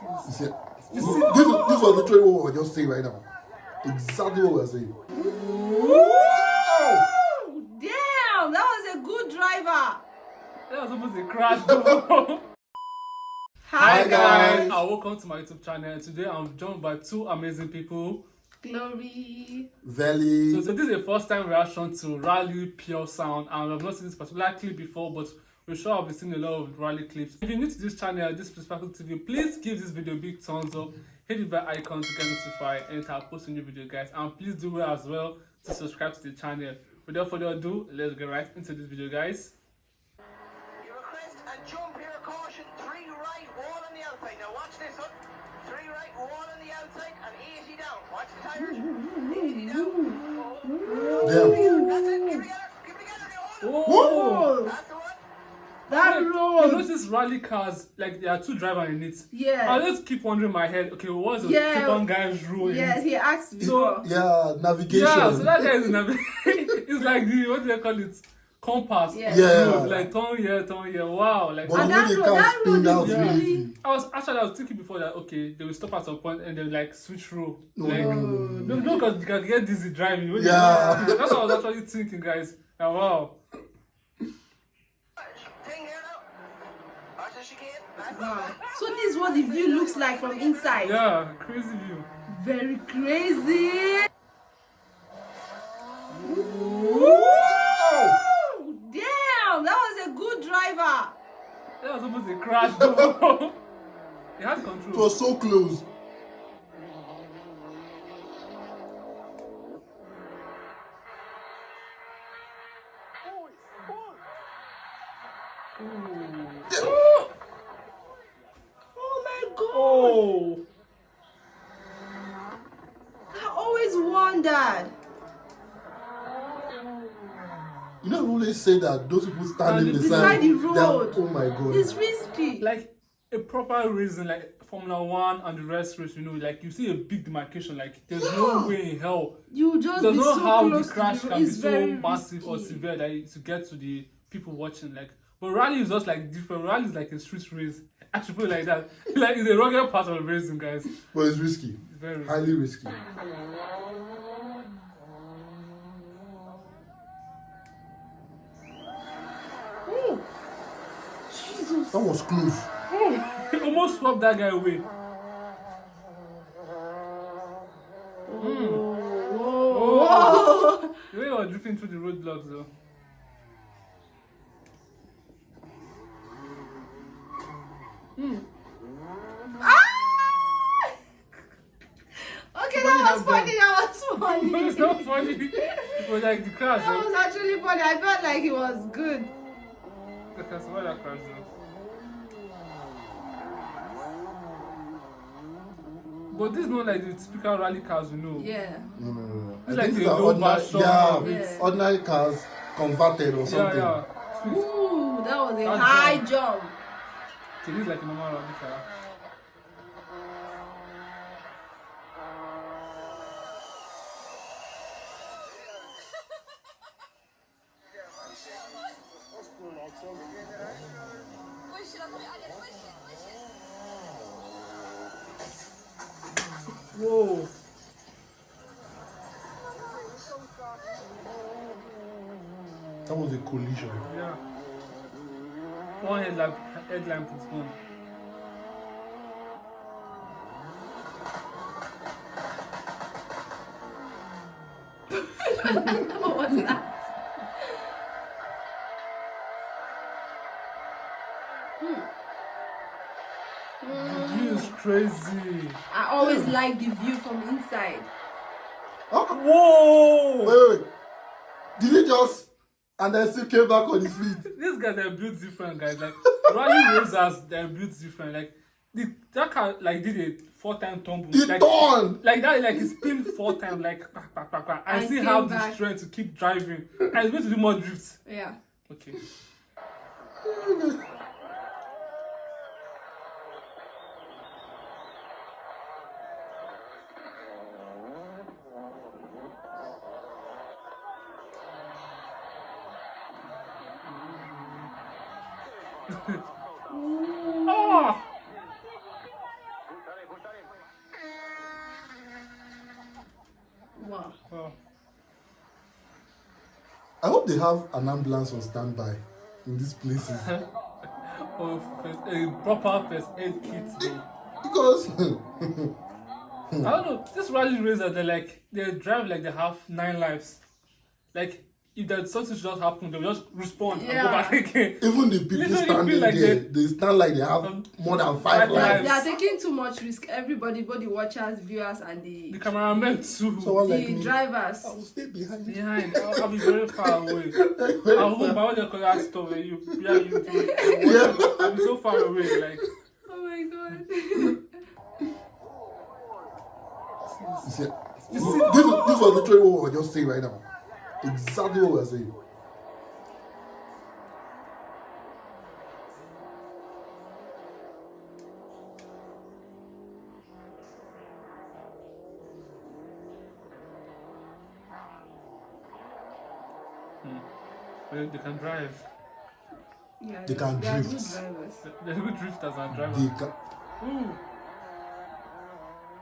You see, this was literally what we were just saying right now. Exactly what we're saying. Damn, that was a good driver. That was almost a crash though. Hi guys, and welcome to my YouTube channel. Today I'm joined by two amazing people. Glory. Valley. So this is the first time reaction to Rally Pure Sound, and I've not seen this particular clip before, but we're sure I've been seeing a lot of Rally clips. If you're new to this channel, this Perspective TV, please give this video a big thumbs up, hit the bell icon to get notified anytime I post a new video, guys, and please do as well to subscribe to the channel. Without further ado, let's get right into this video, guys. Your request and jump here, caution, 3 right, wall on the outside. Now watch this one. 3 right, wall on the outside, and easy down. Watch the tires. Easy down. Damn. That's it. Keep it together. Keep it together. Whoa! That's the one. That You road. know these rally cars, like there are two drivers in it. Yeah. I just keep wondering in my head, okay, what's the Yeah. keep on guy's rule? in Yes, it? he asked So- before. Yeah, navigation. Yeah, so that guy is it's like the, what do they call it? Compass. Yeah. Yeah. Road, like turn here. Wow. Like But And the that way they road- can't that spin road out is Yeah. really. I was thinking before that okay, they will stop at some point and then like switch road. No, Like no. no, because you can get dizzy driving. When Yeah. That's what I was actually thinking, guys. Like, wow. Thing here now. Watch the chicane. That's Wow. it. So this is what the view looks like from inside. Yeah, crazy view. Very crazy. Damn, that was a good driver. That was almost a crash though. He had It control. was so close. Oh my god. Oh. I always wondered. You know, really say that those people standing Beside the they are- road. oh my god. It's risky. Like a proper reason, like Formula One and the rest race, you know, like you see a big demarcation, like there's no way in hell. You just There's be no so how close the crash to the road. can be It's so very massive or risky. severe that to get to the people watching. Like, but rally is just like different. Rally is like a street race. I should put it like that. Like it's a rugged part of racing, guys. It's But it's risky. very risky. Highly risky. Oh. Jesus. That was close. He almost swept that guy away. Whoa. The way he was drifting through the roadblocks, though. Okay, that was funny. That was funny. It's not funny. It was like the crash. That was actually funny. I felt like it was good. Okay, so why that crash, though? But this is not like the typical rally cars we know. Yeah. No. It's I like think a these are low ordinary, version yeah, of it. ordinary cars converted or Yeah, something. yeah. Sweet. Ooh, that was a That high jump. jump. Okay, this is like a normal rally car. Whoa. That was a collision. Yeah. One headlamp is gone. What was that? The view is crazy. I always like the view from inside. Oh, Whoa! wait. Did he just and then still came back on his feet? These guys are built different, guys. Like rally racers, they're built different. Like that car like did a 4-time tumble. He Like, turned. like that, like he spin 4 times, like I And still came have the back. strength to keep driving. And it's going to do more drifts. Yeah. Okay. Oh! Wow. Wow. I hope they have an ambulance on standby in these places. Oh, a proper first aid kit though. Because I don't know. This rally racer, they drive like they have 9 lives. Like if that something just happen, they'll just respond and go back again. even the people Literally standing feel like there, they stand like they have more than 5 lives. They are taking too much risk. Everybody, both the watchers, viewers, and The cameramen too. Someone like the me, drivers. I will stay behind. Behind, I'll be very far away. I hope my other color store where you do. I'm so far away, like. Oh my god. You see, this was literally what we were just saying right now. Exactly what we're saying. Well, they can drive. Yeah, They can are drift. good drivers. They're good drifters and drivers. They can,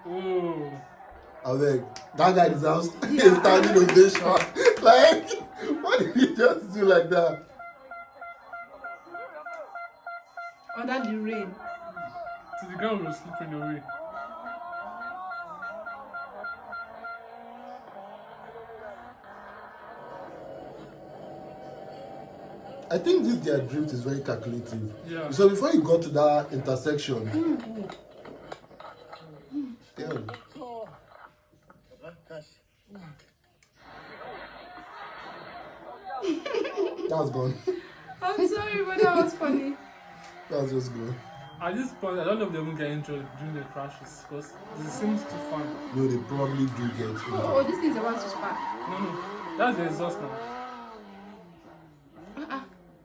Ooh. Ooh. I was like, that guy deserves a standing ovation. Like, what did he just do like that? Under the rain. So the girl was slipping away. I think this their drift is very calculative. Yeah. So before you got to that intersection, damn. That was gone. I'm sorry, but that was funny. That was just gone. At this point, I don't know if they will get injured during the crashes because it seems too fun. No, they probably do get injured. Oh, this thing is about to spark. No, that's the exhaust now.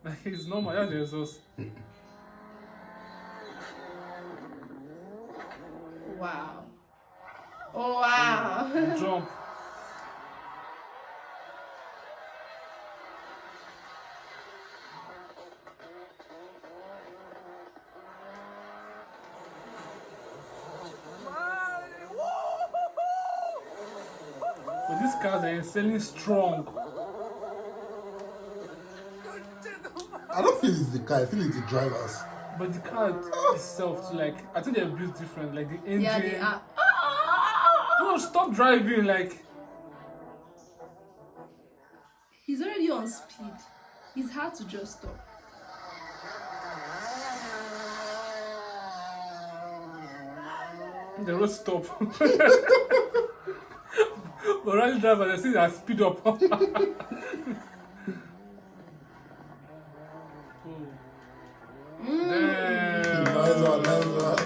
Like it's normal, that's the exhaust. Wow. Oh wow. Jump. But these cars are insanely strong. I don't feel it's the car, I feel it's the drivers. But the car itself, too, like, I think they're built different. Like the engine. Yeah, they are. No, stop driving. Like, He's already on speed. It's hard to just stop. the road stop. But rally driver, they see that speed up. Oh. Damn. Nice one, nice one.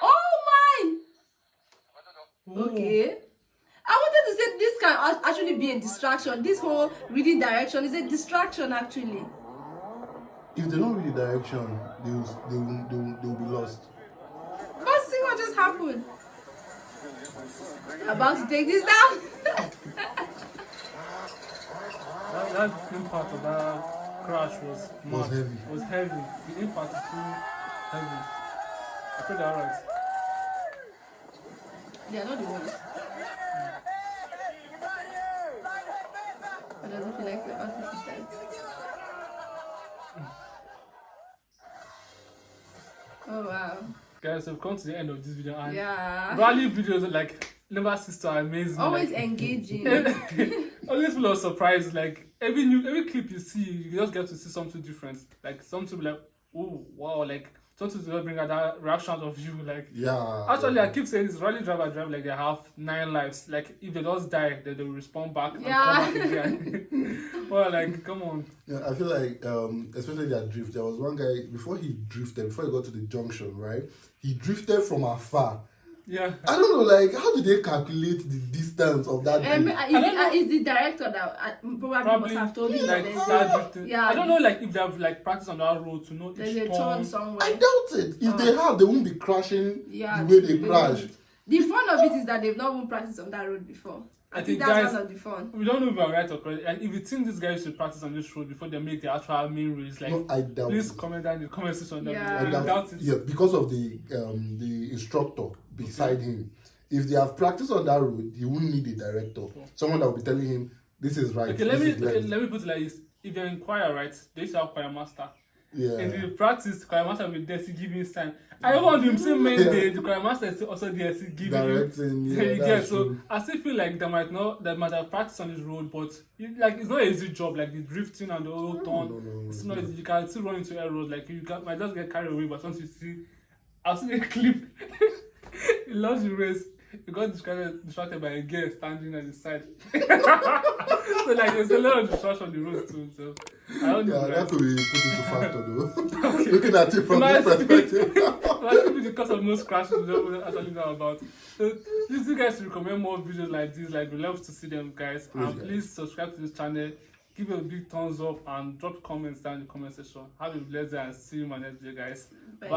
Oh mine! Okay. I wanted to say this can actually be a distraction. This whole reading direction is a distraction actually. If they don't read the direction, they will be lost. But see what just happened. About to take this down. That impact of that crash was mad. heavy. Was heavy. The impact is too heavy. I put that alright. They are not the ones. It doesn't feel like the artist is dead. Oh wow. Guys, we've come to the end of this video and Yeah. rally videos like never cease to amaze me. Always like, engaging. always full of surprises. Like every clip you see, you just get to see something different. Like something like, oh wow, like something to bring out that reaction of you. Like Yeah. actually, I keep saying this rally driver drive like they have 9 lives. Like if they just die, then they will respawn back and come back again. Well, like come on. Yeah, I feel like, especially that drift, there was one guy, before he got to the junction, right? He drifted from afar. Yeah. I don't know, like, how do they calculate the distance of that drift? Is the director that probably must have told you like that start drifting. yeah, I don't know, like if they have like practice on that road to know there's each a turn turn. somewhere. I doubt it. If they have, they won't be crashing Yeah, the way they they crash. won't. The fun of it is that they've not even practiced on that road before. I think that's guys, one of the fun. we don't know if we're right or correct. And if you think these guys should practice on this road before they make the actual main race, like, No, I doubt please it. comment down in the comment section. Yeah. I doubt it. Yeah, because of the instructor beside him. If they have practiced on that road, he won't need a director. Someone that will be telling him this is right. Okay, this let is left. me put it like this. If you're in choir, right, they should have choir master. Yeah. And the practice, choir master will be there to give you sign. I want him same main day, the choir master is also there to give Directing, you. yeah, You get, that's so true. I still feel like they might have practiced on this road, but it's not an easy job, like the drifting and the whole turn. No, It's not easy. You can still run into errors, like might just get carried away, but once you see, I've seen a clip. He lost the race. He got distracted by a girl standing at the side. So like there's a lot of distraction on the road too. So I don't know. Yeah, that could be put into factor though. Looking at it from Nice. this perspective. That's maybe the cause of most crashes we don't actually know about. So please you guys recommend more videos like this. Like we love to see them, guys. And please subscribe to this channel. Give it a big thumbs up and drop comments down in the comment section. Have a blessed day and see you in my next video, guys. Bye. Bye.